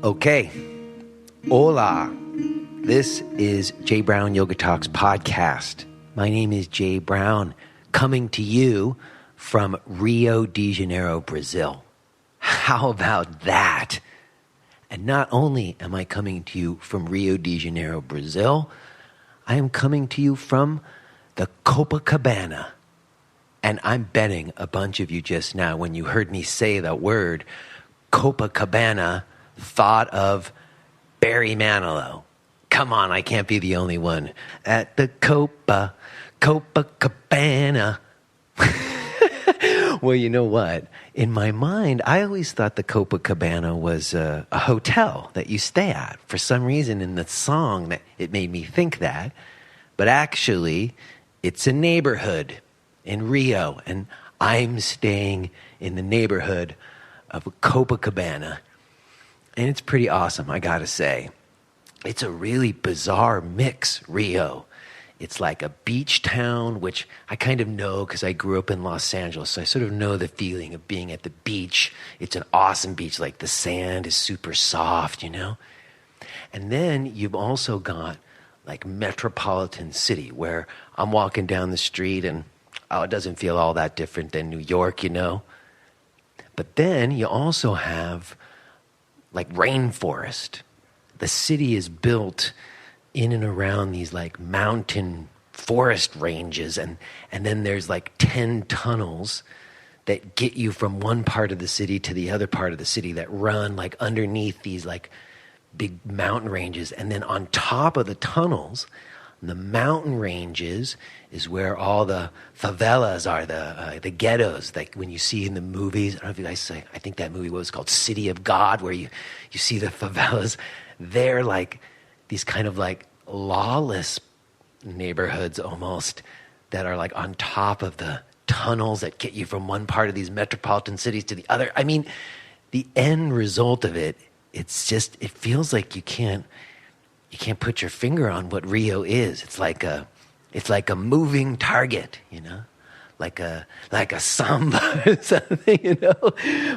Okay, hola. This is Jay Brown Yoga Talks podcast. My name is Jay Brown, coming to you from Rio de Janeiro, Brazil. How about that? And not only am I coming to you from Rio de Janeiro, Brazil, I am coming to you from the Copacabana. And I'm betting a bunch of you just now, when you heard me say that word, Copacabana, thought of Barry Manilow. Come on, I can't be the only one. At the Copacabana. Well, you know what? In my mind, I always thought the Copacabana was a hotel that you stay at. For some reason, in the song, it made me think that. But actually, it's a neighborhood in Rio, and I'm staying in the neighborhood of Copacabana. And it's pretty awesome, I gotta say. It's a really bizarre mix, Rio. It's like a beach town, which I kind of know because I grew up in Los Angeles, so I sort of know the feeling of being at the beach. It's an awesome beach, like the sand is super soft, you know? And then you've also got like metropolitan city, where I'm walking down the street and, it doesn't feel all that different than New York, you know? But then you also have like rainforest. The city is built in and around these like mountain forest ranges, and then there's like 10 tunnels that get you from one part of the city to the other part of the city that run like underneath these like big mountain ranges. And then on top of the tunnels, the mountain ranges is where all the favelas are, the ghettos, like when you see in the movies. I don't know if you guys say, I think that movie was called City of God, where you see the favelas. They're like these kind of like lawless neighborhoods almost that are like on top of the tunnels that get you from one part of these metropolitan cities to the other. I mean, the end result of it, it feels like you can't put your finger on what Rio is. It's like a moving target, you know, like a samba or something, you know.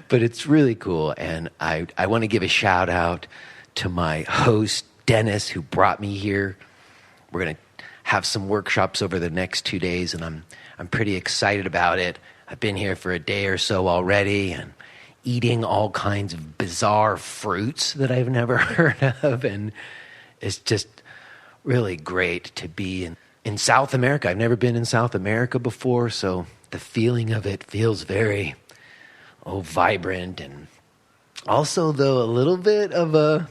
But it's really cool, and I want to give a shout out to my host Dennis, who brought me here. We're gonna have some workshops over the next 2 days, and I'm pretty excited about it. I've been here for a day or so already, and eating all kinds of bizarre fruits that I've never heard of, and it's just really great to be in South America. I've never been in South America before, so the feeling of it feels very, vibrant, and also, though, a little bit of a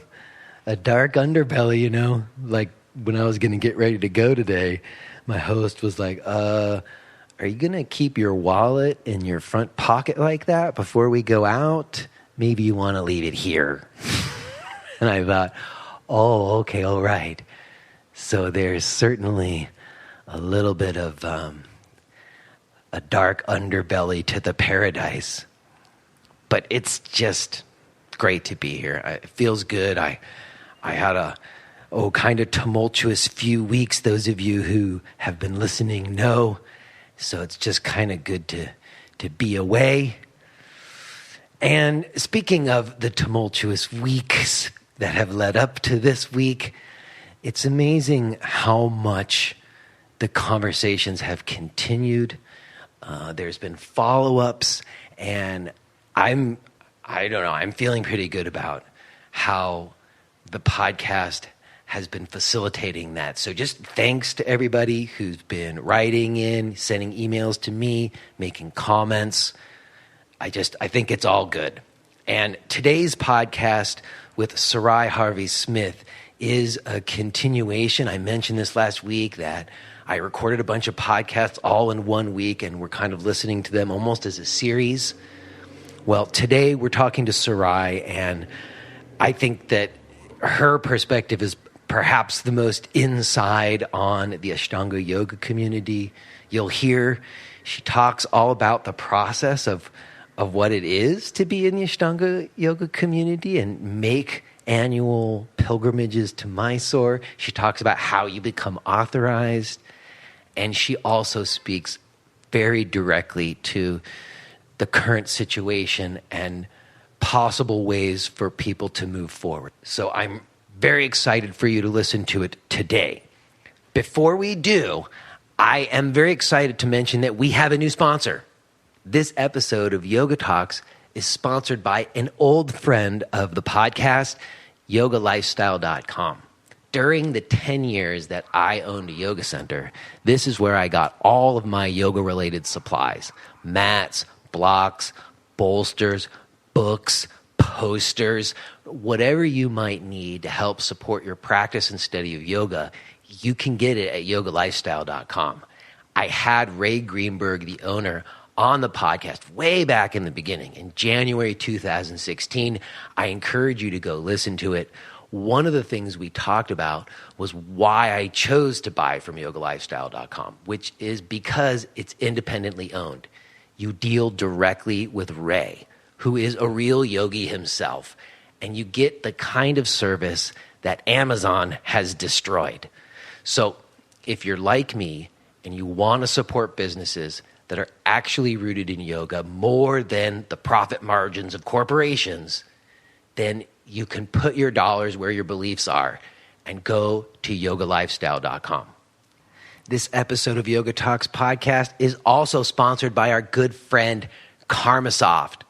dark underbelly, you know? Like, when I was going to get ready to go today, my host was like, are you going to keep your wallet in your front pocket like that before we go out? Maybe you want to leave it here. And I thought, oh, okay, all right. So there's certainly a little bit of a dark underbelly to the paradise. But it's just great to be here. It feels good. I had a kind of tumultuous few weeks. Those of you who have been listening know. So it's just kind of good to be away. And speaking of the tumultuous weeks that have led up to this week, it's amazing how much the conversations have continued. There's been follow-ups, and I'm feeling pretty good about how the podcast has been facilitating that. So just thanks to everybody who's been writing in, sending emails to me, making comments. I think it's all good. And today's podcast with Sarai Harvey-Smith is a continuation. I mentioned this last week that I recorded a bunch of podcasts all in 1 week, and we're kind of listening to them almost as a series. Well, today we're talking to Sarai, and I think that her perspective is perhaps the most inside on the Ashtanga Yoga community. You'll hear she talks all about the process of what it is to be in the Ashtanga Yoga community and make annual pilgrimages to Mysore. She talks about how you become authorized. And she also speaks very directly to the current situation and possible ways for people to move forward. So I'm very excited for you to listen to it today. Before we do, I am very excited to mention that we have a new sponsor. This episode of Yoga Talks is sponsored by an old friend of the podcast, yogalifestyle.com. During the 10 years that I owned a yoga center, this is where I got all of my yoga-related supplies: mats, blocks, bolsters, books, posters, whatever you might need to help support your practice and study of yoga. You can get it at yogalifestyle.com. I had Ray Greenberg, the owner, on the podcast way back in the beginning. In January 2016, I encourage you to go listen to it. One of the things we talked about was why I chose to buy from yogalifestyle.com, which is because it's independently owned. You deal directly with Ray, who is a real yogi himself, and you get the kind of service that Amazon has destroyed. So if you're like me and you want to support businesses that are actually rooted in yoga more than the profit margins of corporations, then you can put your dollars where your beliefs are and go to yogalifestyle.com. This episode of Yoga Talks podcast is also sponsored by our good friend Karmasoft.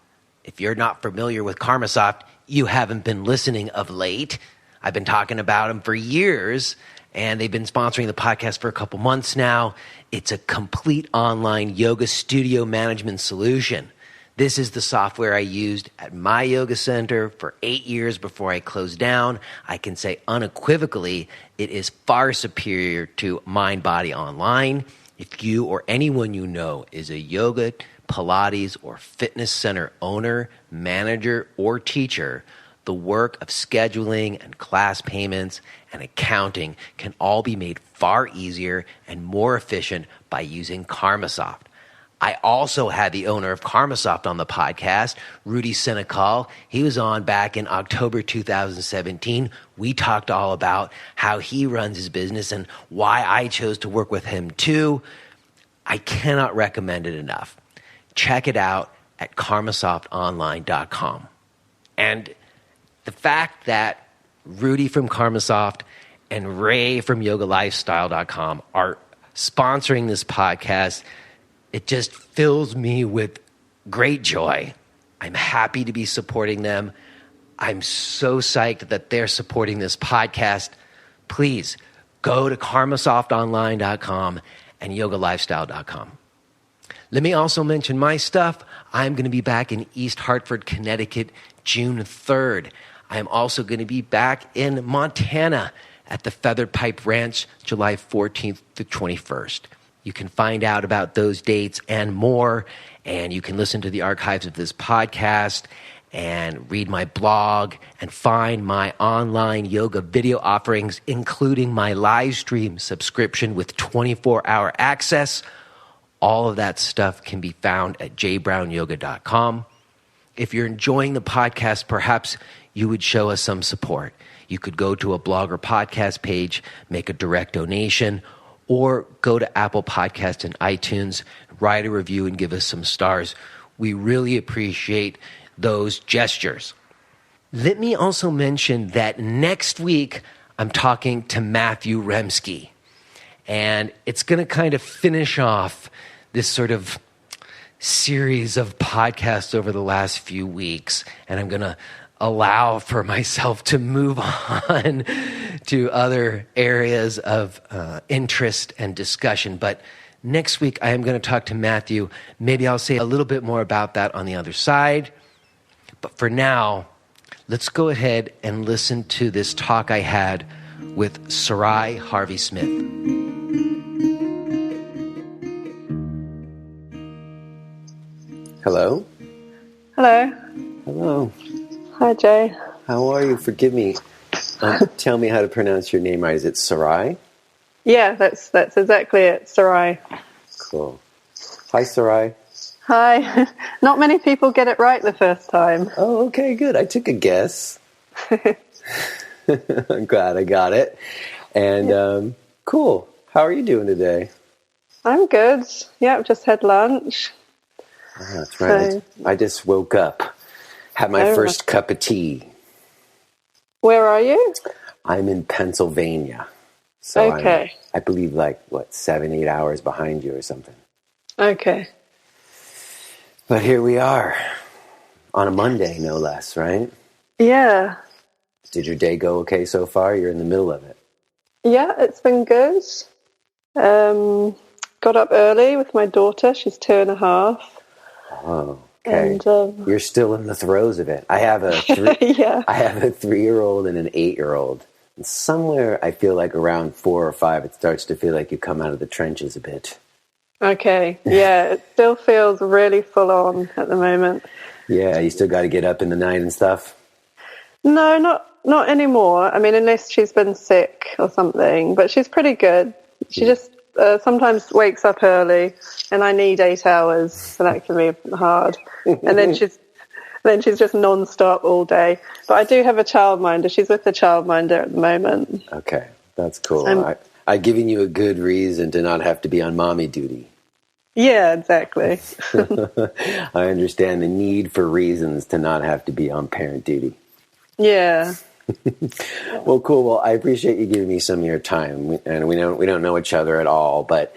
If you're not familiar with Karmasoft, you haven't been listening of late. I've been talking about them for years, and they've been sponsoring the podcast for a couple months now. It's a complete online yoga studio management solution. This is the software I used at my yoga center for 8 years before I closed down. I can say unequivocally it is far superior to Mind Body Online. If you or anyone you know is a yoga, Pilates, or fitness center owner, manager, or teacher, the work of scheduling and class payments and accounting can all be made far easier and more efficient by using Karmasoft. I also had the owner of Karmasoft on the podcast, Rudy Senecal. He was on back in October 2017. We talked all about how he runs his business and why I chose to work with him too. I cannot recommend it enough. Check it out at karmasoftonline.com. And the fact that Rudy from Karmasoft and Ray from yogalifestyle.com are sponsoring this podcast, it just fills me with great joy. I'm happy to be supporting them. I'm so psyched that they're supporting this podcast. Please go to karmasoftonline.com and yogalifestyle.com. Let me also mention my stuff. I'm going to be back in East Hartford, Connecticut, June 3rd. I'm also going to be back in Montana at the Feathered Pipe Ranch, July 14th to 21st. You can find out about those dates and more, and you can listen to the archives of this podcast and read my blog and find my online yoga video offerings, including my live stream subscription with 24-hour access. All of that stuff can be found at jbrownyoga.com. If you're enjoying the podcast, perhaps you would show us some support. You could go to a blog or podcast page, make a direct donation, or go to Apple Podcasts and iTunes, write a review and give us some stars. We really appreciate those gestures. Let me also mention that next week I'm talking to Matthew Remski, and it's going to kind of finish off this sort of series of podcasts over the last few weeks, and I'm going to allow for myself to move on to other areas of interest and discussion. But next week, I am going to talk to Matthew. Maybe I'll say a little bit more about that on the other side. But for now, let's go ahead and listen to this talk I had with Sarai Harvey-Smith. Hello? Hello. Hello. Hi, Jay. How are you? Forgive me. Tell me how to pronounce your name right. Is it Sarai? Yeah, that's exactly it, Sarai. Cool. Hi, Sarai. Hi. Not many people get it right the first time. Oh, okay, good. I took a guess. I'm glad I got it. And cool. How are you doing today? I'm good. Yeah, I've just had lunch. Oh, that's right. So, I just woke up, had my oh, first cup of tea. where are you? I'm in Pennsylvania. So Okay. I believe, 7, 8 hours behind you or something. Okay. But here we are on a Monday, no less, right? Yeah. Did your day go okay so far? You're in the middle of it. Yeah, it's been good. Got up early with my daughter. She's 2.5. Oh, okay. And You're still in the throes of it. I have a yeah. I have a 3-year-old and an 8-year-old. And somewhere I feel like around 4 or 5, it starts to feel like you come out of the trenches a bit. Okay. Yeah, it still feels really full on at the moment. Yeah, you still got to get up in the night and stuff. No, not anymore. I mean, unless she's been sick or something, but she's pretty good. She just sometimes wakes up early, and I need 8 hours, so that can be hard. And then she's just non-stop all day. But I do have a childminder. She's with the childminder at the moment. Okay, that's cool. I've given you a good reason to not have to be on mommy duty. Yeah, exactly. I understand the need for reasons to not have to be on parent duty. Yeah. Well, cool. Well, I appreciate you giving me some of your time, and we don't know each other at all, but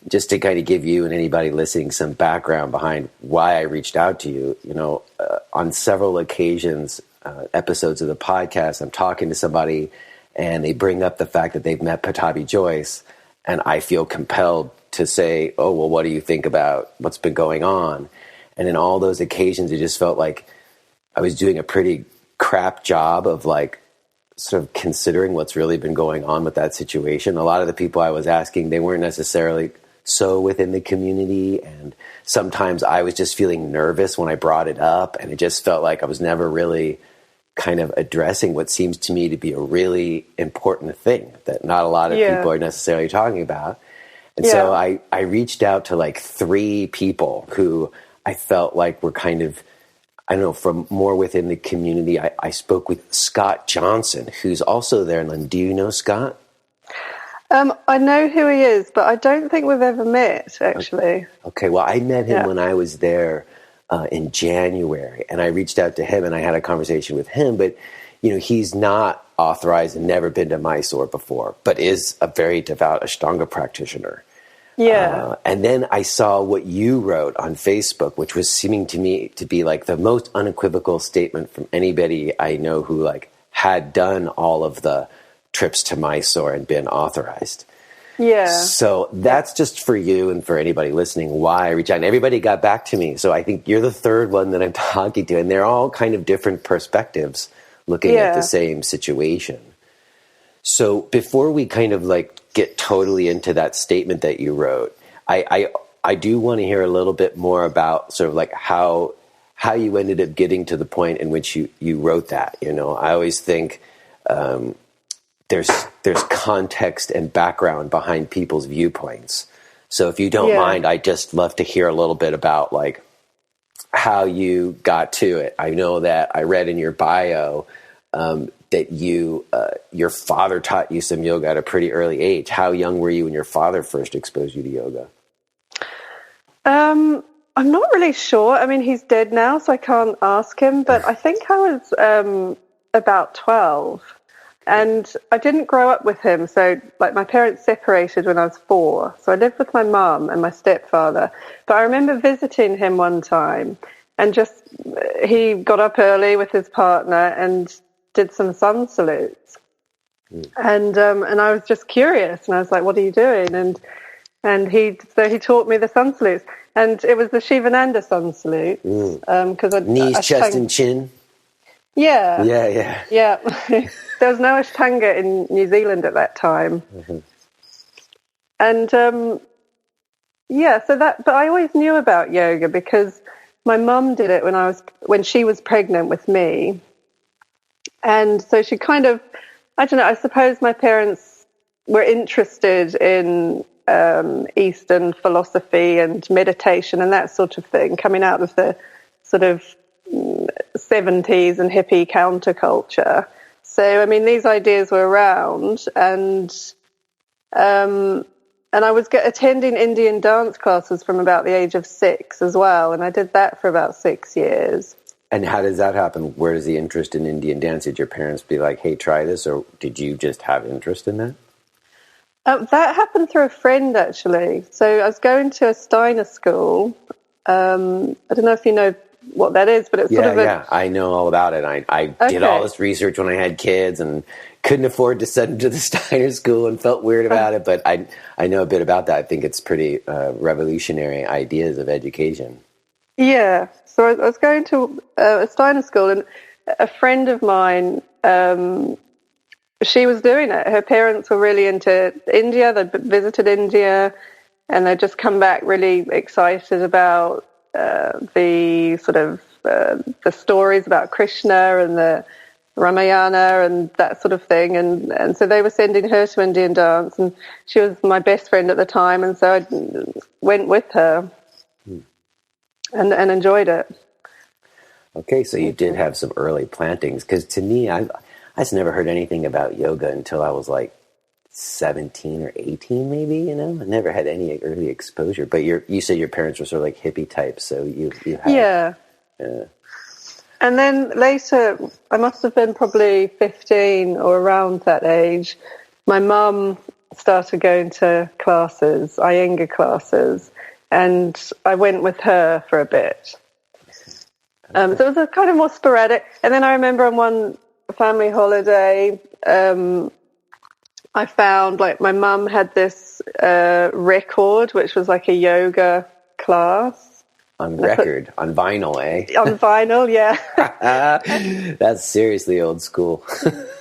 just to kind of give you and anybody listening some background behind why I reached out to you, on several occasions, episodes of the podcast, I'm talking to somebody and they bring up the fact that they've met Pattabhi Jois, and I feel compelled to say, oh, well, what do you think about what's been going on? And in all those occasions, it just felt like I was doing a pretty crap job of sort of considering what's really been going on with that situation. A lot of the people I was asking, they weren't necessarily so within the community, and sometimes I was just feeling nervous when I brought it up, and it just felt like I was never really kind of addressing what seems to me to be a really important thing that not a lot of people are necessarily talking about. And so I reached out to 3 people who I felt like were kind of, I don't know, from more within the community. I spoke with Scott Johnson, who's also there in London. Do you know Scott? I know who he is, but I don't think we've ever met, actually. Okay, well, I met him when I was there in January, and I reached out to him, and I had a conversation with him, but, he's not authorized and never been to Mysore before, but is a very devout Ashtanga practitioner. Yeah. And then I saw what you wrote on Facebook, which was seeming to me to be the most unequivocal statement from anybody I know who had done all of the trips to Mysore and been authorized. Yeah. So that's just for you and for anybody listening why I reached out. And everybody got back to me. So I think you're the third one that I'm talking to, and they're all kind of different perspectives looking at the same situation. So before we kind of get totally into that statement that you wrote, I do want to hear a little bit more about sort of how you ended up getting to the point in which you wrote that. I always think there's context and background behind people's viewpoints. So if you don't mind, I'd just love to hear a little bit about how you got to it. I know that I read in your bio that your father taught you some yoga at a pretty early age. How young were you when your father first exposed you to yoga? I'm not really sure. I mean, he's dead now, so I can't ask him, but I think I was about 12. And I didn't grow up with him. So my parents separated when I was 4. So I lived with my mum and my stepfather. But I remember visiting him one time, and he got up early with his partner and did some sun salutes. And I was just curious, and I was like, what are you doing? And he taught me the sun salutes. And it was the Shivananda sun salutes. Knees, chest, and chin. Yeah. Yeah. There was no Ashtanga in New Zealand at that time. Mm-hmm. And but I always knew about yoga because my mum did it when she was pregnant with me. And so she kind of, I don't know, I suppose my parents were interested in Eastern philosophy and meditation and that sort of thing, coming out of the sort of 70s and hippie counterculture. So, I mean, these ideas were around, and And I was attending Indian dance classes from about the age of 6 as well. And I did that for about 6 years. And how does that happen? Where does the interest in Indian dance? Did your parents be like, hey, try this? Or did you just have interest in that? That happened through a friend, actually. So I was going to a Steiner school. I don't know if you know what that is, but it's sort of Yeah, I know all about it. I did all this research when I had kids and couldn't afford to send them to the Steiner school and felt weird about it, but I know a bit about that. I think it's pretty revolutionary ideas of education. Yeah, so I was going to a Steiner school, and a friend of mine, she was doing it. Her parents were really into India. They'd visited India, and they'd just come back really excited about the sort of the stories about Krishna and the Ramayana and that sort of thing. And so they were sending her to Indian dance, and she was my best friend at the time, and so I went with her and enjoyed it. Okay, so you did have some early plantings, because to me, I just never heard anything about yoga until I was like 17 or 18 maybe, you know? I never had any early exposure. But you said your parents were sort of like hippie types, so you had... Yeah. And then later, I must have been probably 15 or around that age, my mum started going to classes, Iyengar classes, and I went with her for a bit. So it was a kind of more sporadic. And then I remember on one family holiday, I found, like, my mum had this record, which was like a yoga class. On record, on vinyl, eh? On vinyl, yeah. That's seriously old school.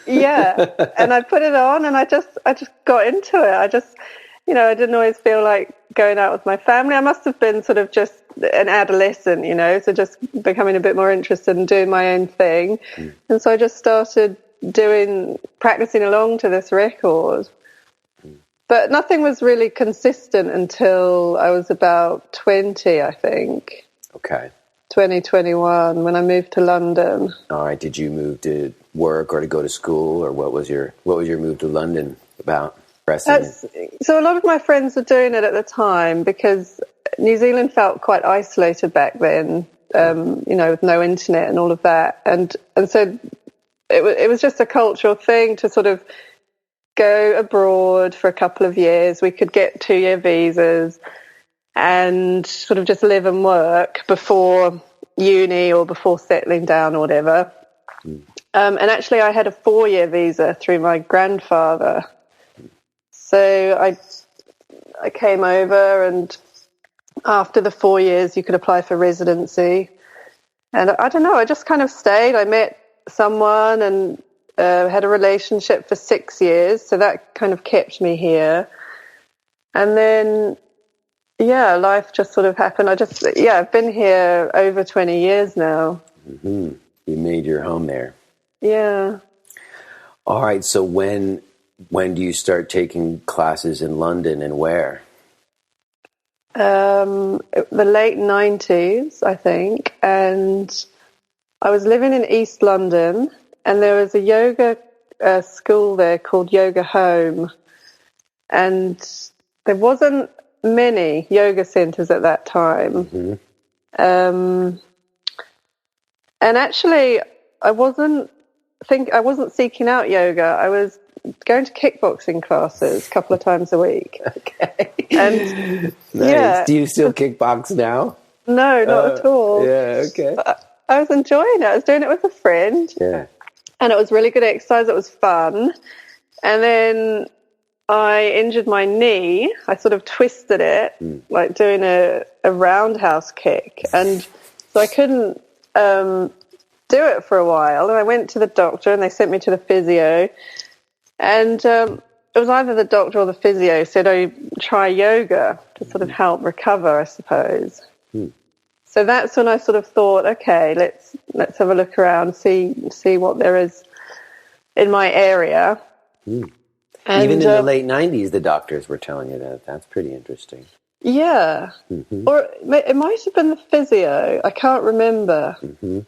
Yeah, and I put it on, and I just got into it. I just, I didn't always feel like going out with my family. I must have been sort of just an adolescent, so just becoming a bit more interested in doing my own thing. And so I just started practicing along to this record. But nothing was really consistent until I was about 20, I think. Okay. 2021, when I moved to London. All right. Did you move to work or to go to school, or what was your move to London about? So a lot of my friends were doing it at the time, because New Zealand felt quite isolated back then, with no internet and all of that. And so it was just a cultural thing to sort of go abroad for a couple of years. We could get 2-year visas and sort of just live and work before uni or before settling down or whatever. And actually I had a 4-year visa through my grandfather. So I came over, and after the 4 years you could apply for residency. And I don't know, I just kind of stayed. I met someone and had a relationship for 6 years, so that kind of kept me here. And then, life just sort of happened. I've been here over 20 years now. Mm-hmm. You made your home there. Yeah. All right, so when do you start taking classes in London, and where? The late 90s, I think, and I was living in East London, and there was a yoga school there called Yoga Home. And there wasn't many yoga centres at that time. Mm-hmm. And actually, I wasn't seeking out yoga. I was going to kickboxing classes a couple of times a week. Okay. And nice. Yeah. Do you still kickbox now? No, not at all. Yeah, okay. But I was enjoying it. I was doing it with a friend. Yeah. And it was really good exercise. It was fun. And then I injured my knee. I sort of twisted it, like doing a roundhouse kick. And so I couldn't do it for a while. And I went to the doctor, and they sent me to the physio. And it was either the doctor or the physio said, "Oh, try yoga to sort of help recover, I suppose." So that's when I sort of thought, okay, let's have a look around, see what there is in my area. And, even in the late 90s, the doctors were telling you that. That's pretty interesting. Yeah. Mm-hmm. Or it might have been the physio. I can't remember. Mm-hmm.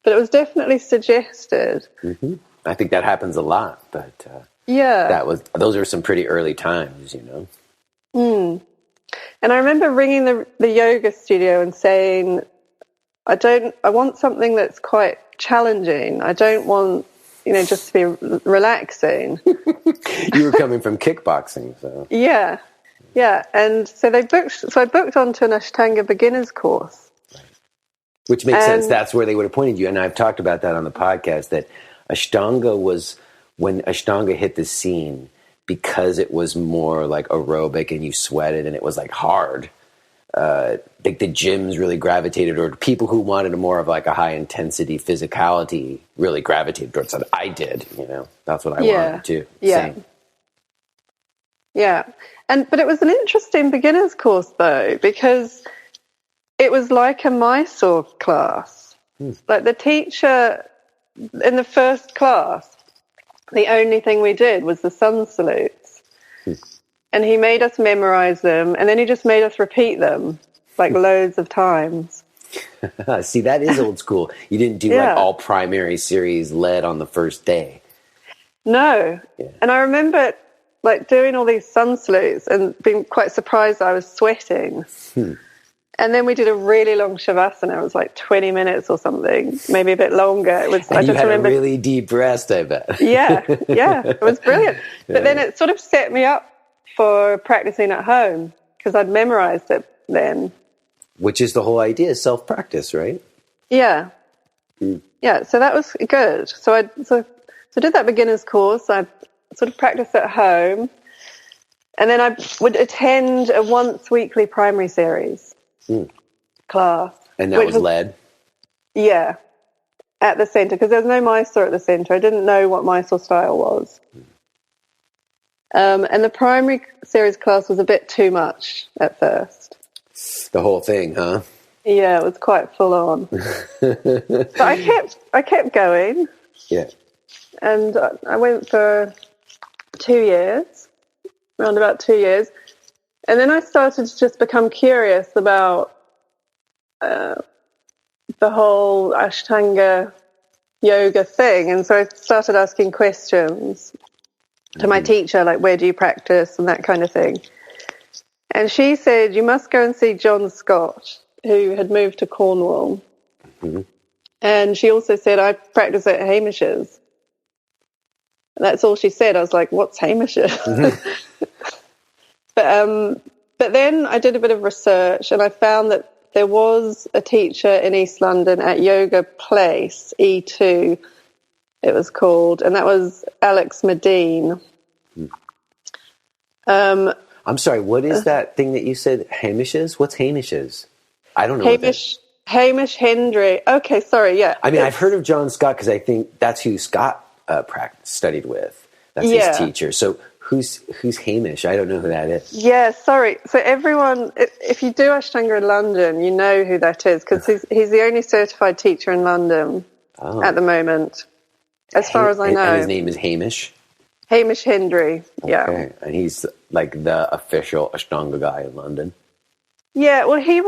But it was definitely suggested. Mm-hmm. I think that happens a lot, but yeah, those are some pretty early times, Mm. And I remember ringing the yoga studio and saying, I want something that's quite challenging. I don't want, just to be relaxing. You were coming from kickboxing, so. Yeah. And so I booked onto an Ashtanga beginner's course. Right. Which makes sense. That's where they would have pointed you. And I've talked about that on the podcast, that Ashtanga was, when Ashtanga hit the scene, because it was more like aerobic and you sweated and it was like hard. The gyms really gravitated, or people who wanted more of like a high intensity physicality really gravitated towards that. I did, that's what I wanted to. Yeah. Same. Yeah. But it was an interesting beginner's course though, because it was like a Mysore class. Like the teacher in the first class, the only thing we did was the sun salutes. And he made us memorize them, and then he just made us repeat them like loads of times. See, that is old school. You didn't do like all primary series led on the first day. No. Yeah. And I remember like doing all these sun salutes and being quite surprised I was sweating. And then we did a really long shavasana. It was like 20 minutes or something, maybe a bit longer. It was. And I just remember a really deep rest, I bet. Yeah, it was brilliant. But then it sort of set me up for practicing at home because I'd memorized it then. Which is the whole idea, self-practice, right? Yeah. Yeah, so that was good. So I did that beginner's course. I sort of practiced at home. And then I would attend a once weekly primary series class. And that was led? Yeah, at the centre, because there was no Mysore at the centre. I didn't know what Mysore style was. And the primary series class was a bit too much at first. The whole thing, huh? Yeah, it was quite full on. But I kept going. Yeah. And I went for 2 years, around about 2 years. And then I started to just become curious about the whole Ashtanga yoga thing. And so I started asking questions to my teacher, like, where do you practice and that kind of thing. And she said, you must go and see John Scott, who had moved to Cornwall. And she also said, I practice at Hamish's. And that's all she said. I was like, what's Hamish's? But then I did a bit of research and I found that there was a teacher in East London at Yoga Place, E2, it was called, and that was Alex Medine. I'm sorry, what is that thing that you said, Hamish's? What's Hamish's? I don't know. Hamish Hendry. Okay, sorry, yeah. I mean, I've heard of John Scott because I think that's who Scott studied with. That's his teacher. So who's Hamish? I don't know who that is. Yeah, sorry. So everyone, if you do Ashtanga in London, you know who that is because he's the only certified teacher in London at the moment, as far as I know. And his name is Hamish? Hamish Hendry, yeah. Okay, and he's like the official Ashtanga guy in London? Yeah, well, he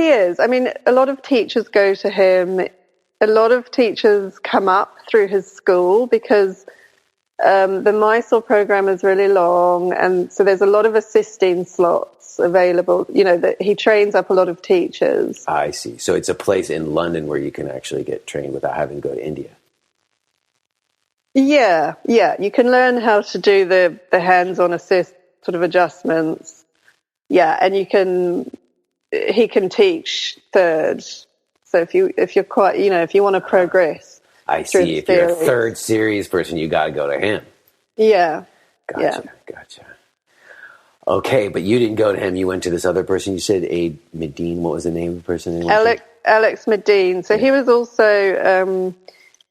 is. I mean, a lot of teachers go to him. A lot of teachers come up through his school because the Mysore program is really long, and so there's a lot of assisting slots available. You know, that he trains up a lot of teachers. I see. So it's a place in London where you can actually get trained without having to go to India. Yeah. You can learn how to do the hands-on assist sort of adjustments. Yeah, and he can teach third. So if you're quite, if you want to progress. I see. If you're a third series person, you got to go to him. Yeah. Gotcha. Okay, but you didn't go to him. You went to this other person. You said Medine. What was the name of the person? Alex Medine. So he was also,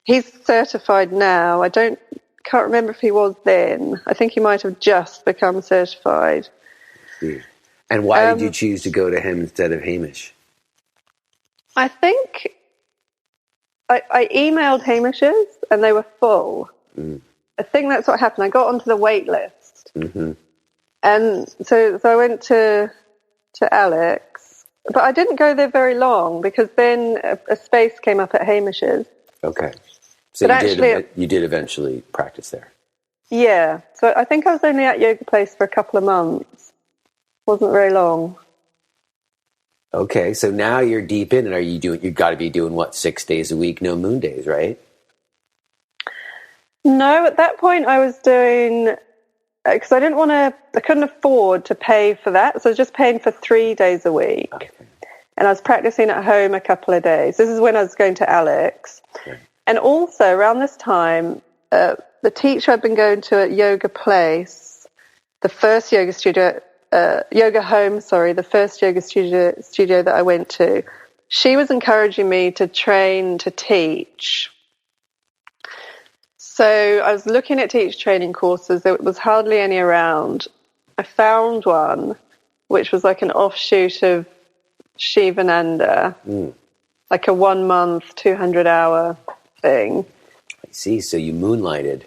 he's certified now. I can't remember if he was then. I think he might have just become certified. And why did you choose to go to him instead of Hamish? I think I emailed Hamish's and they were full. I think that's what happened. I got onto the wait list. And so I went to Alex, but I didn't go there very long because then a space came up at Hamish's. Okay. So you did eventually practice there. Yeah. So I think I was only at Yoga Place for a couple of months. Wasn't very long. Okay, so now you're deep in, and you've got to be doing what, 6 days a week, no moon days, right? No, at that point I was doing, because I couldn't afford to pay for that. So I was just paying for 3 days a week. Okay. And I was practicing at home a couple of days. This is when I was going to Alex. Okay. And also around this time, the teacher I'd been going to at Yoga Place, the first yoga studio, Yoga Home, the first yoga studio that I went to, she was encouraging me to train to teach. So I was looking at teacher training courses. There was hardly any around. I found one, which was like an offshoot of Shivananda, like a 1 month, 200-hour thing. I see. So you moonlighted.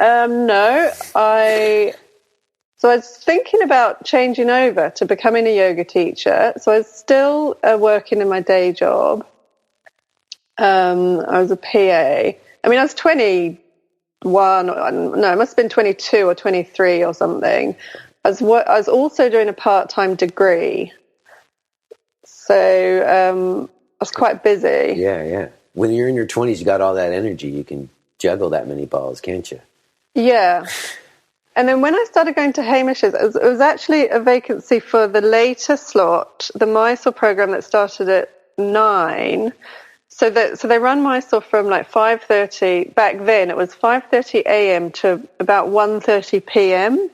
No, So I was thinking about changing over to becoming a yoga teacher. So I was still working in my day job. I was a PA. I mean, I was 21. No, I must have been 22 or 23 or something. I was also doing a part-time degree. So I was quite busy. Yeah. When you're in your 20s, you got all that energy. You can juggle that many balls, can't you? Yeah. And then when I started going to Hamish's, it was actually a vacancy for the later slot, the Mysore program that started at 9. So they run Mysore from like 5:30. Back then, it was 5:30 a.m. to about 1:30 p.m.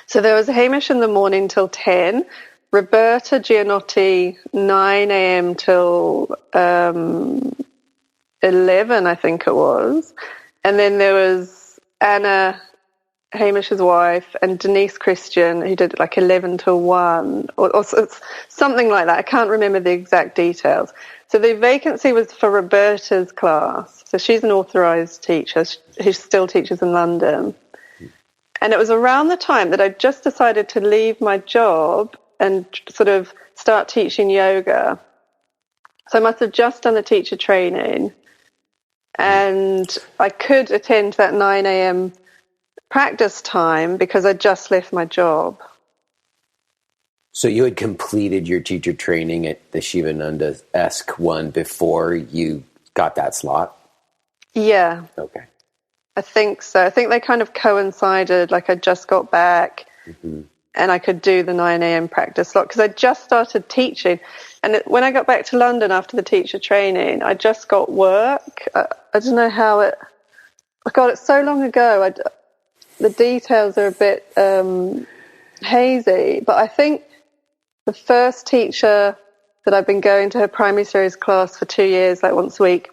So there was Hamish in the morning till 10. Roberta Gianotti, 9 a.m. till 11, I think it was. And then there was Anna, Hamish's wife, and Denise Christian, who did like 11 till 1, or something like that. I can't remember the exact details. So the vacancy was for Roberta's class. So she's an authorized teacher who still teaches in London. And it was around the time that I just decided to leave my job and sort of start teaching yoga. So I must have just done the teacher training. And I could attend that 9 a.m. practice time because I just left my job. So you had completed your teacher training at the Shivananda-esque one before you got that slot? Yeah. Okay. I think so. I think they kind of coincided, like I just got back and I could do the 9 a.m. practice slot because I just started teaching. And when I got back to London after the teacher training, I just got work. I don't know how it... God, it's so long ago. The details are a bit hazy, but I think the first teacher that I've been going to her primary series class for 2 years, like once a week,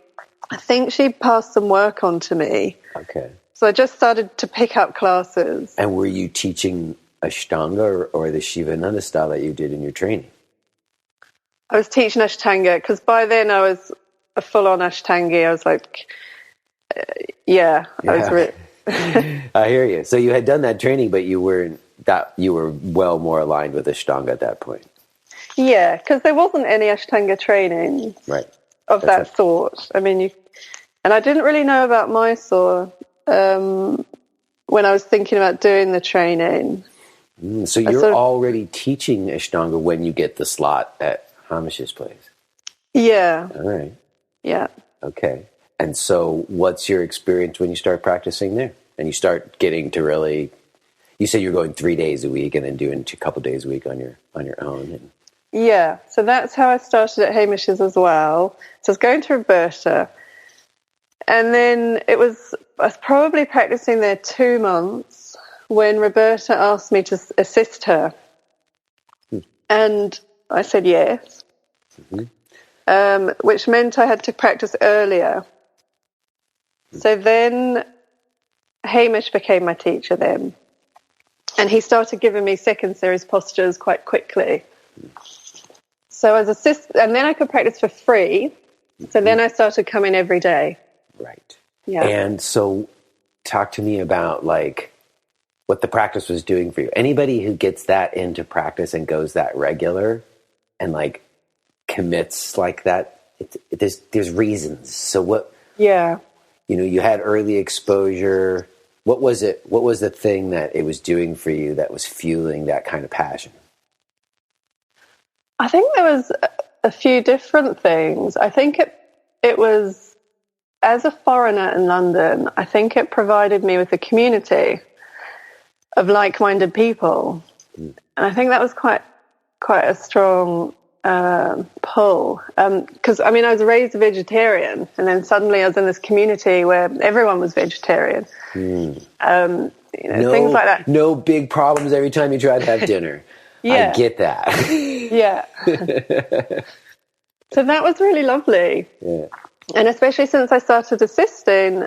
I think she passed some work on to me. Okay. So I just started to pick up classes. And were you teaching Ashtanga or the Shivananda style that you did in your training? I was teaching Ashtanga because by then I was a full-on Ashtangi. I was like, I was I hear you. So you had done that training, but you were well more aligned with Ashtanga at that point. Yeah, because there wasn't any Ashtanga training of that sort. I mean, and I didn't really know about Mysore when I was thinking about doing the training. So you're already teaching Ashtanga when you get the slot at Hamish's place? Yeah. All right. Yeah. Okay. And so what's your experience when you start practicing there? And you start getting to really... You say you're going 3 days a week and then doing a couple days a week on your own. Yeah, so that's how I started at Hamish's as well. So I was going to Roberta, and then I was probably practicing there 2 months when Roberta asked me to assist her, and I said yes, which meant I had to practice earlier. So then Hamish became my teacher then. And he started giving me second series postures quite quickly. So as and then I could practice for free. So then I started coming every day. Right. Yeah. And so talk to me about like what the practice was doing for you. Anybody who gets that into practice and goes that regular and like commits like that, there's reasons. So what? Yeah. you had early exposure. What was it? What was the thing that it was doing for you that was fueling that kind of passion? I think there was a few different things. I think it was, as a foreigner in London, I think it provided me with a community of like-minded people. And I think that was quite a strong pull. Because, I was raised a vegetarian, and then suddenly I was in this community where everyone was vegetarian. Things like that. No big problems every time you try to have dinner. Yeah. I get that. Yeah. So that was really lovely. Yeah. And especially since I started assisting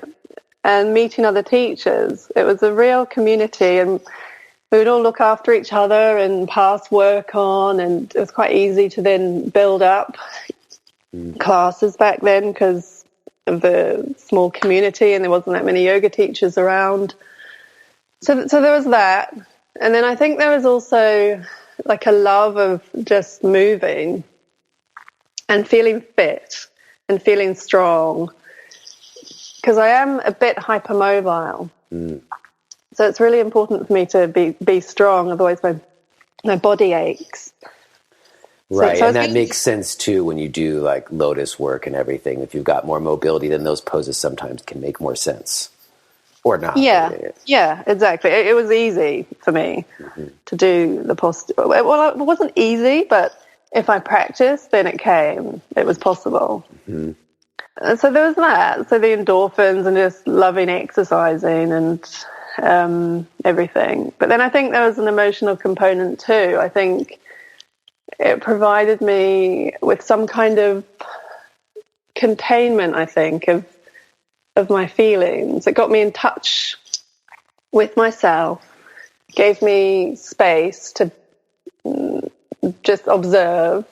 and meeting other teachers, it was a real community, and we would all look after each other and pass work on, and it was quite easy to then build up classes back then because of the small community, and there wasn't that many yoga teachers around. So there was that. And then I think there was also like a love of just moving and feeling fit and feeling strong, because I am a bit hypermobile. So it's really important for me to be strong, otherwise my body aches. Right, and that makes sense too when you do like lotus work and everything. If you've got more mobility, then those poses sometimes can make more sense. Or not. Yeah, exactly. It was easy for me to do the posture. Well, it wasn't easy, but if I practiced, then it came. It was possible. And so there was that. So the endorphins and just loving exercising and everything. But then I think there was an emotional component too. I think it provided me with some kind of containment, I think, of my feelings. It got me in touch with myself, gave me space to just observe,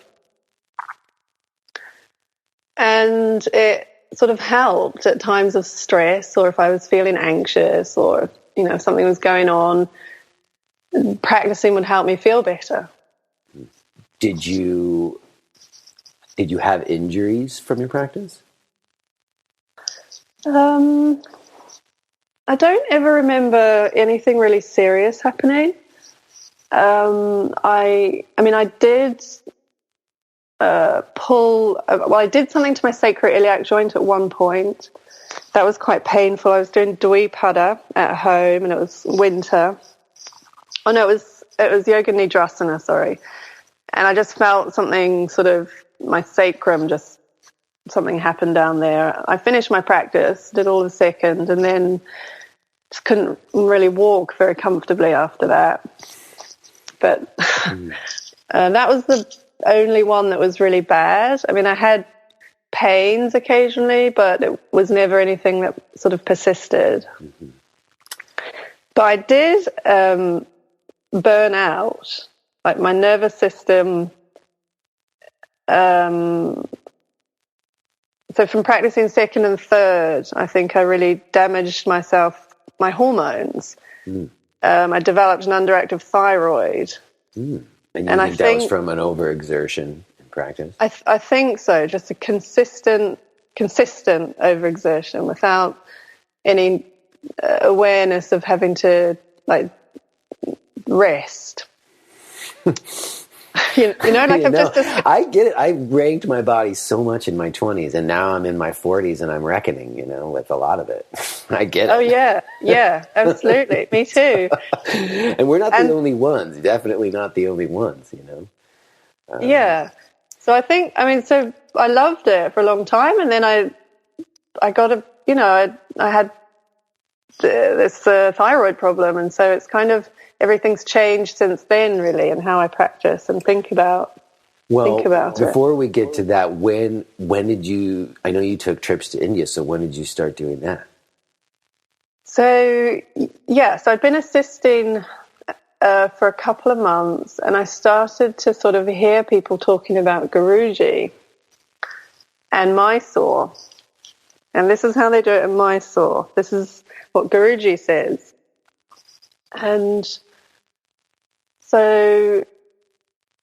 and it sort of helped at times of stress, or if I was feeling anxious, or if something was going on, practicing would help me feel better. Did you have injuries from your practice? I don't ever remember anything really serious happening. I did I did something to my sacroiliac joint at one point. That was quite painful. I was doing Dvipada at home, and it was winter. Oh no, it was Yoga Nidrasana, sorry. And I just felt something sort of, my sacrum, just something happened down there. I finished my practice, did all the second, and then just couldn't really walk very comfortably after that. But that was the only one that was really bad. I had pains occasionally, but it was never anything that sort of persisted. But I did burn out. Like my nervous system, so from practicing second and third, I think I really damaged my hormones. I developed an underactive thyroid. And you think that was from an overexertion in practice? I think so, just a consistent overexertion without any awareness of having to rest. I get it. I ranked my body so much in my 20s, and now I'm in my 40s and I'm reckoning, with a lot of it. I get it. Oh yeah, absolutely. Me too. And we're not the only ones. Definitely not the only ones. Yeah. So I think, so I loved it for a long time, and then I got I had this thyroid problem, and so it's kind of, everything's changed since then, really, and how I practice and think about it. Before we get to that, when did you, I know you took trips to India, so when did you start doing that? So I'd been assisting for a couple of months, and I started to sort of hear people talking about Guruji and Mysore. And this is how they do it in Mysore. This is what Guruji says. And so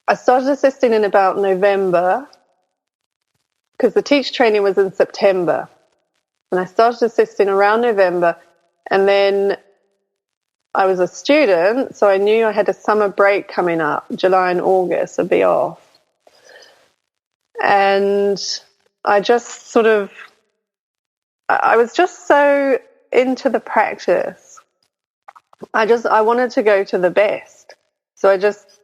I started assisting in about November, because the teacher training was in September. And I started assisting around November. And then I was a student, so I knew I had a summer break coming up, July and August, I'd be off. And I just I was just so into the practice. I wanted to go to the best. So I just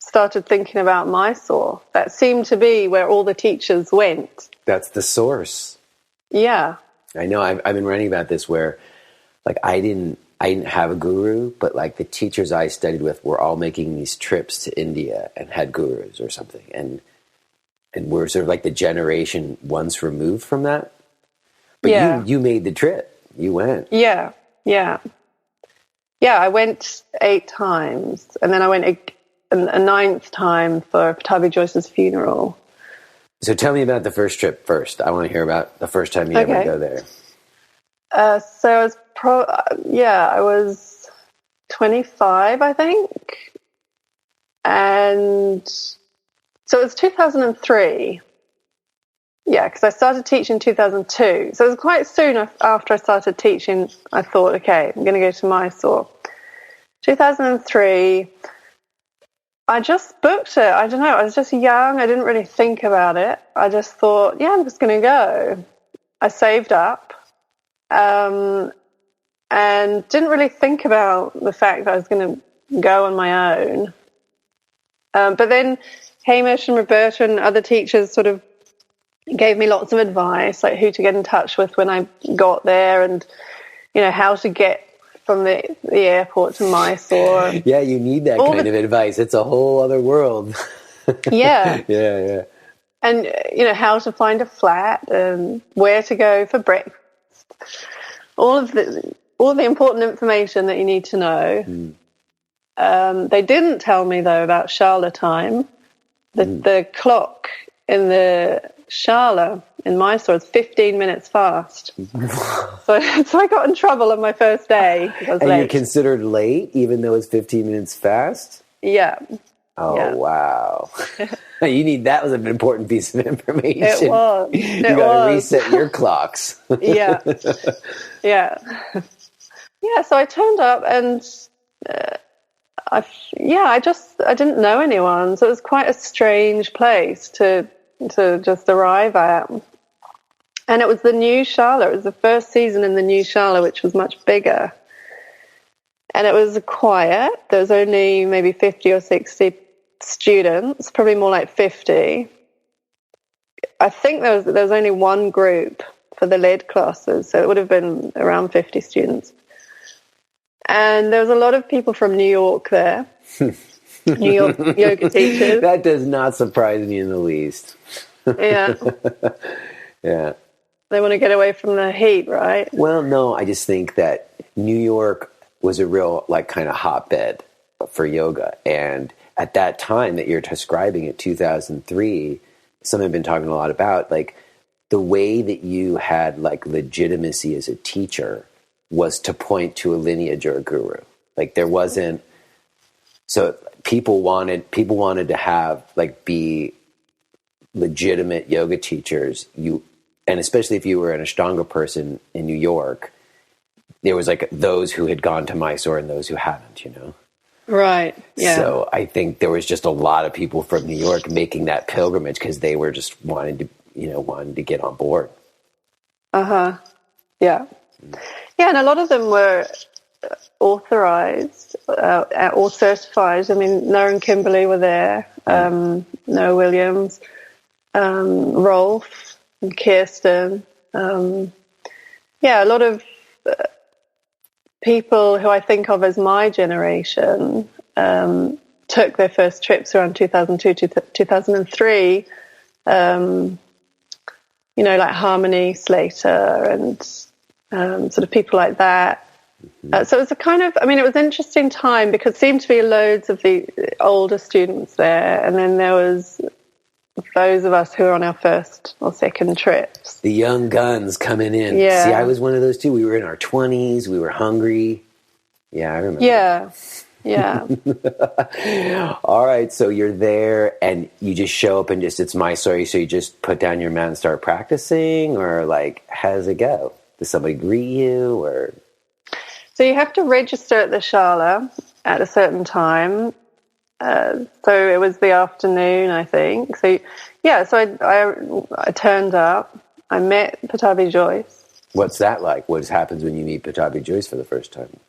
started thinking about Mysore. That seemed to be where all the teachers went. That's the source. Yeah. I know. I've been writing about this where, like, I didn't have a guru, but like the teachers I studied with were all making these trips to India and had gurus or something, and we're sort of like the generation once removed from that. But you made the trip. You went. Yeah. I went 8 times, and then I went a 9th time for Pattabhi Jois's funeral. So tell me about the first trip first. I want to hear about the first time you ever go there. So I was I was 25, I think. And so it was 2003. Yeah, because I started teaching in 2002. So it was quite soon after I started teaching, I thought, okay, I'm going to go to Mysore. 2003, I just booked it. I don't know, I was just young. I didn't really think about it. I just thought, yeah, I'm just going to go. I saved up. And didn't really think about the fact that I was going to go on my own. But then Hamish and Roberta and other teachers sort of gave me lots of advice, like who to get in touch with when I got there, and, you know, how to get from the airport to Mysore. Yeah, you need that kind of advice. It's a whole other world. Yeah. Yeah. And, you know, how to find a flat and where to go for breakfast. All the important information that you need to know. They didn't tell me, though, about Shala time. The clock in the Shala in Mysore is 15 minutes fast. so I got in trouble on my first day. I was late. You're considered late, even though it's 15 minutes fast? Yeah. Oh, yeah. Wow. That was an important piece of information. It was. You got to reset your clocks. Yeah. So I turned up, and I didn't know anyone, so it was quite a strange place to just arrive at. And it was the new Shala. It was the first season in the new Shala, which was much bigger. And it was quiet. There was only maybe 50 or 60 students, probably more like 50. I think there was only one group for the lead classes, so it would have been around 50 students. And there was a lot of people from New York there, New York yoga teachers. That does not surprise me in the least. Yeah. Yeah. They want to get away from the heat, right? Well, no, I just think that New York was a real, like, kind of hotbed for yoga. And at that time that you're describing it, 2003, something I've been talking a lot about, like, the way that you had, like, legitimacy as a teacher was to point to a lineage or a guru. Like, there wasn't, so people wanted to have, like, be legitimate yoga teachers. And especially if you were an Ashtanga person in New York, there was, like, those who had gone to Mysore and those who hadn't, you know? Right. Yeah. So I think there was just a lot of people from New York making that pilgrimage because they were just wanting to get on board. Yeah. Yeah, and a lot of them were authorized or certified. I mean, Noah and Kimberly were there, Noah Williams, Rolf and Kirsten. A lot of people who I think of as my generation took their first trips around 2002 to 2003. Like Harmony Slater and sort of people like that. So it was it was an interesting time because it seemed to be loads of the older students there, and then there was those of us who were on our first or second trips. The young guns coming in. Yeah. See, I was one of those too. We were in our 20s. We were hungry. Yeah, I remember. Yeah. Yeah. All right, so you're there and you just show up and it's Mysore, so you just put down your mat and start practicing, or like, how does it go? Does somebody greet you, or? So you have to register at the Shala at a certain time. So it was the afternoon, I think. So yeah, so I turned up. I met Pattabhi Jois. What's that like? What happens when you meet Pattabhi Jois for the first time?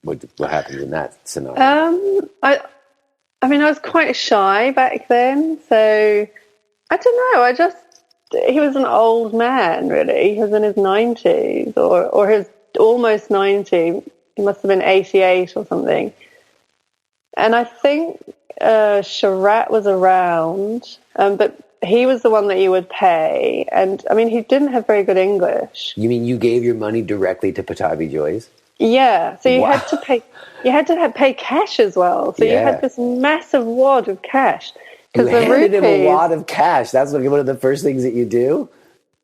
What happens in that scenario? I mean, I was quite shy back then, so I don't know. He was an old man, really. He was in his 90s or his almost 90. He must have been 88 or something. And I think Sharat was around, but he was the one that you would pay. And, I mean, he didn't have very good English. You mean you gave your money directly to Pattabhi Jois? Yeah, so you had to pay. You had to pay cash as well. So you had this massive wad of cash. You handed him a wad of cash. That's one of the first things that you do?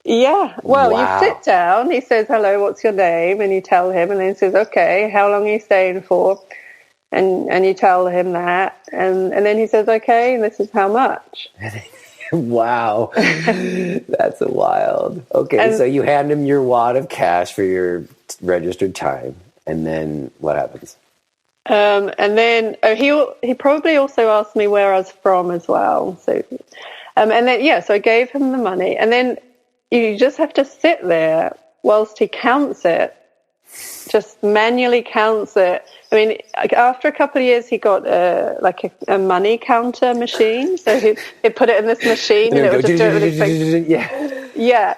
Yeah. Well, you sit down. He says, hello, what's your name? And you tell him. And then he says, okay, how long are you staying for? And you tell him that. And then he says, okay, and this is how much. Wow. That's wild. Okay, so you hand him your wad of cash for your registered time. And then what happens? And then he probably also asked me where I was from as well. So, and then so I gave him the money, and then you just have to sit there whilst he counts it, just manually counts it. I mean, after a couple of years, he got a money counter machine. So he put it in this machine, and it would just do it with his finger. Yeah.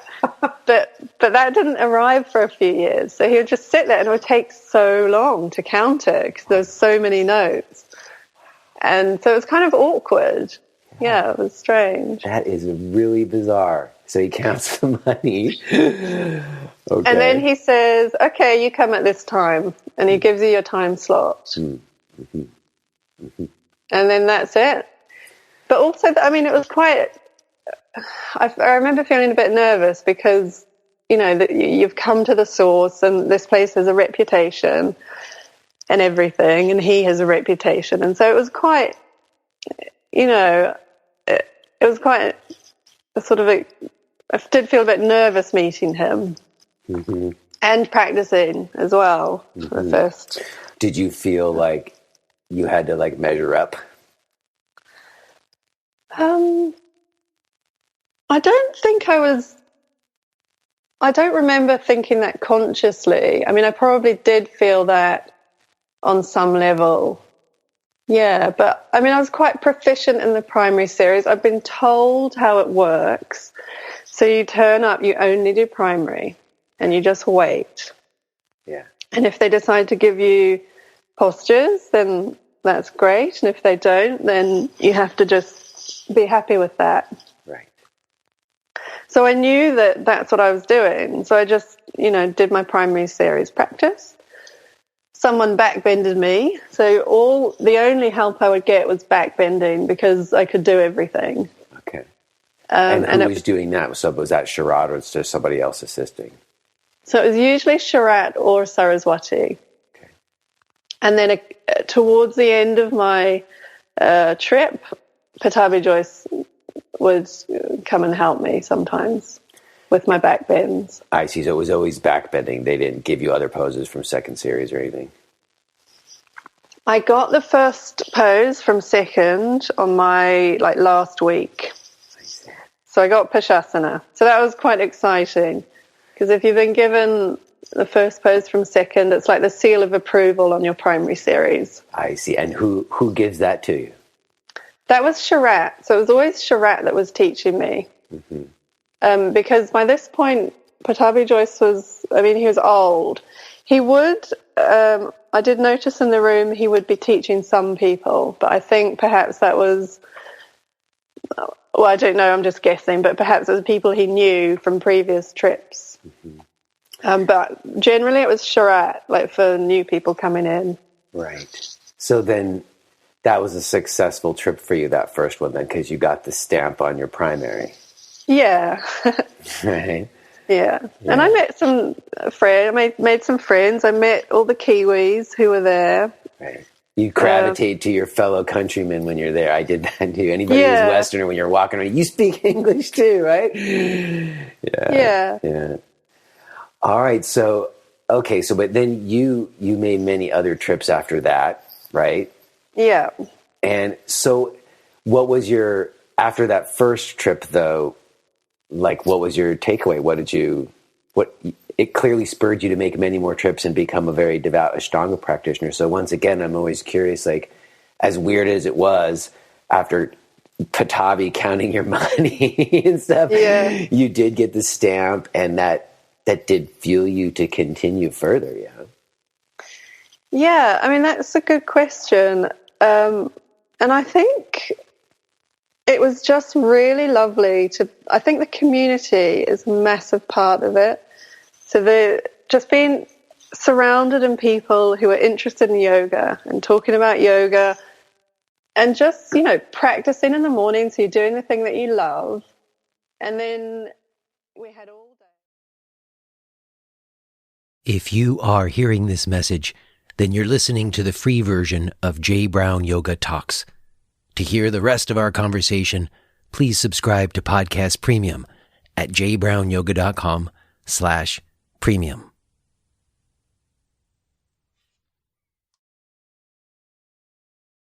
But that didn't arrive for a few years. So he would just sit there, and it would take so long to count it because there's so many notes. And so it was kind of awkward. Yeah, it was strange. That is really bizarre. So he counts the money. Okay. And then he says, okay, you come at this time. And he gives you your time slot. Mm-hmm. Mm-hmm. And then that's it. But also, I mean, it was quite... I remember feeling a bit nervous because, you've come to the source and this place has a reputation and everything, and he has a reputation. And so it was quite, it was quite a sort of I did feel a bit nervous meeting him and practicing as well at first. Did you feel like you had to measure up? I don't remember thinking that consciously. I mean, I probably did feel that on some level. Yeah, but I mean, I was quite proficient in the primary series. I've been told how it works. So you turn up, you only do primary, and you just wait. Yeah. And if they decide to give you postures, then that's great. And if they don't, then you have to just be happy with that. Right. So I knew that that's what I was doing. So I just, did my primary series practice. Someone backbended me. So the only help I would get was backbending because I could do everything. Okay. And who was doing that? So was that Sharat or was there somebody else assisting? So it was usually Sharat or Saraswati. Okay. And then towards the end of my trip, Pattabhi Jois would come and help me sometimes with my back bends. I see. So it was always back bending. They didn't give you other poses from second series or anything? I got the first pose from second on my last week. So I got Pashasana. So that was quite exciting because if you've been given the first pose from second, it's like the seal of approval on your primary series. I see. And who gives that to you? That was Sharat. So it was always Sharat that was teaching me. Mm-hmm. Because by this point, Pattabhi Jois he was old. He would, I did notice in the room, he would be teaching some people, but I think perhaps that was, well, I don't know, I'm just guessing, but perhaps it was people he knew from previous trips. Mm-hmm. But generally it was Sharat, for new people coming in. Right. So then that was a successful trip for you, that first one, then, because you got the stamp on your primary. Yeah. Right. Yeah. And I met some friends. I made some friends. I met all the Kiwis who were there. Right. You gravitate to your fellow countrymen when you're there. I did that too. Anybody who's Westerner, when you're walking around, you speak English too, right? Yeah. All right. So, okay. So, but then you made many other trips after that, right? Yeah. And so what was after that first trip though, like what was your takeaway? It clearly spurred you to make many more trips and become a very devout Ashtanga practitioner. So once again, I'm always curious, like, as weird as it was after Pattabhi counting your money and stuff, you did get the stamp, and that did fuel you to continue further, yeah? Yeah, I mean, that's a good question. And I think it was just really lovely I think the community is a massive part of it. So just being surrounded in people who are interested in yoga and talking about yoga and just, practicing in the morning. So you're doing the thing that you love. And then we had all day. If you are hearing this message, then you're listening to the free version of J. Brown Yoga Talks. To hear the rest of our conversation, please subscribe to Podcast Premium at jbrownyoga.com/premium.